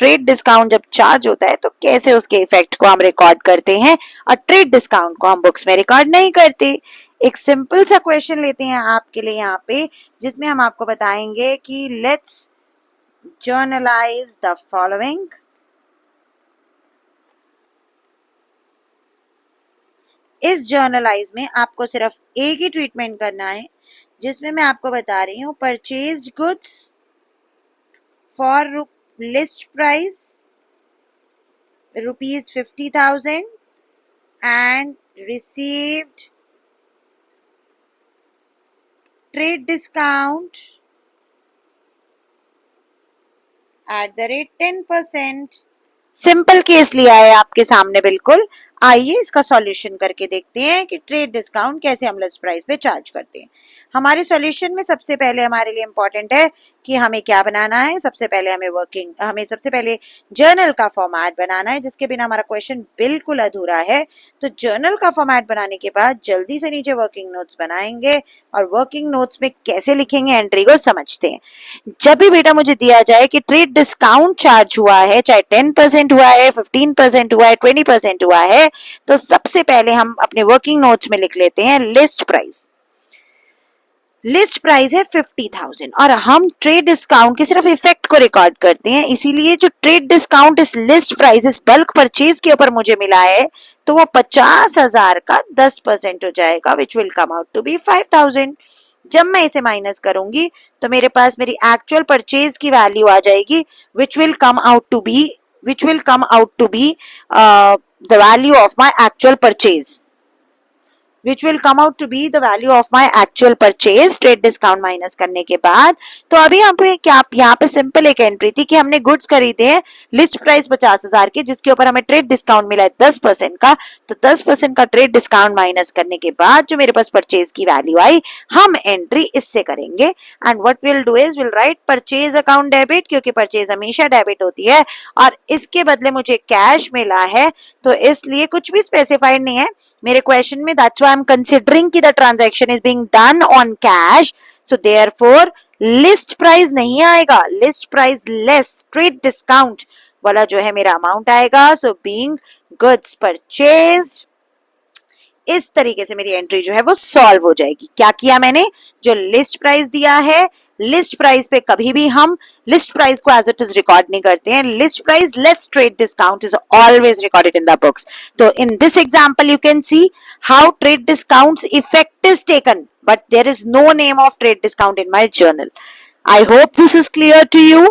Trade discount जब charge होता है तो कैसे उसके इफेक्ट को हम रिकॉर्ड करते हैं और ट्रेड डिस्काउंट को हम बुक्स में रिकॉर्ड नहीं करते। एक सिंपल सा क्वेश्चन लेते हैं आपके लिए यहाँ पे, जिसमें हम आपको बताएंगे कि लेट्स जर्नलाइज द फॉलोइंग। इस जर्नलाइज में आपको सिर्फ एक ही ट्रीटमेंट करना है, जिसमें मैं आपको बता रही हूँ purchased goods for list price ₹50,000 and received trade discount at the rate 10%। Simple case लिया है आपके सामने बिल्कुल। आइए इसका सॉल्यूशन करके देखते हैं कि ट्रेड डिस्काउंट कैसे हम लिस्ट प्राइस पे चार्ज करते हैं। हमारे सॉल्यूशन में सबसे पहले हमारे लिए इंपॉर्टेंट है कि हमें क्या बनाना है। सबसे पहले हमें सबसे पहले जर्नल का फॉर्मेट बनाना है, जिसके बिना हमारा क्वेश्चन बिल्कुल अधूरा है। तो जर्नल का फॉर्मेट बनाने के बाद जल्दी से नीचे वर्किंग नोट्स बनाएंगे और वर्किंग नोट्स में कैसे लिखेंगे एंट्री को समझते हैं। जब भी बेटा मुझे दिया जाए कि ट्रेड डिस्काउंट चार्ज हुआ है, चाहे 10% हुआ है, 15% हुआ है, 20% हुआ है, तो सबसे पहले हम अपने वर्किंग नोट्स में लिख लेते हैं लिस्ट प्राइस। लिस्ट प्राइस है 50,000 और हम ट्रेड डिस्काउंट के सिर्फ इफेक्ट को रिकॉर्ड करते हैं, इसीलिए जो ट्रेड डिस्काउंट इस लिस्ट प्राइस इस बल्क परचेज के ऊपर मुझे मिला है तो वो 50,000 का 10% हो जाएगा, which will come out to be 5,000। जब मैं इसे माइनस करूंगी तो मेरे पास मेरी एक्चुअल परचेज की वैल्यू आ जाएगी, which will come out to be the value of my actual purchase, which will come out to be the value of my actual purchase trade discount minus करने के बाद। तो अभी यहाँ पे सिंपल एक एंट्री थी कि हमने गुड्स खरीदे हैं लिस्ट प्राइस 50,000 की, जिसके ऊपर हमें ट्रेड डिस्काउंट मिला है 10% का। तो 10% का ट्रेड डिस्काउंट माइनस करने के बाद जो मेरे पास परचेज की वैल्यू आई, हम एंट्री इससे करेंगे। And what will do is will write purchase account debit, क्योंकि परचेज हमेशा डेबिट होती है और इसके बदले मुझे कैश मिला है, तो इसलिए कुछ भी स्पेसिफाइड नहीं है मेरे क्वेश्चन में। That's why I am considering कि the transaction is being done on cash, so therefore list price नहीं आएगा, list price less trade discount वाला जो है मेरा अमाउंट आएगा। सो बीइंग गुड्स परचेज्ड, इस तरीके से मेरी एंट्री जो है वो सॉल्व हो जाएगी। क्या किया मैंने, जो लिस्ट प्राइस दिया है, लिस्ट प्राइस पे कभी भी हम लिस्ट प्राइस को एज इट इज रिकॉर्ड नहीं करते हैं। List price less trade discount is always recorded in the books. तो in this example you can see how trade discounts effect is taken, but there is no name of trade discount in my journal. I hope this is clear to you.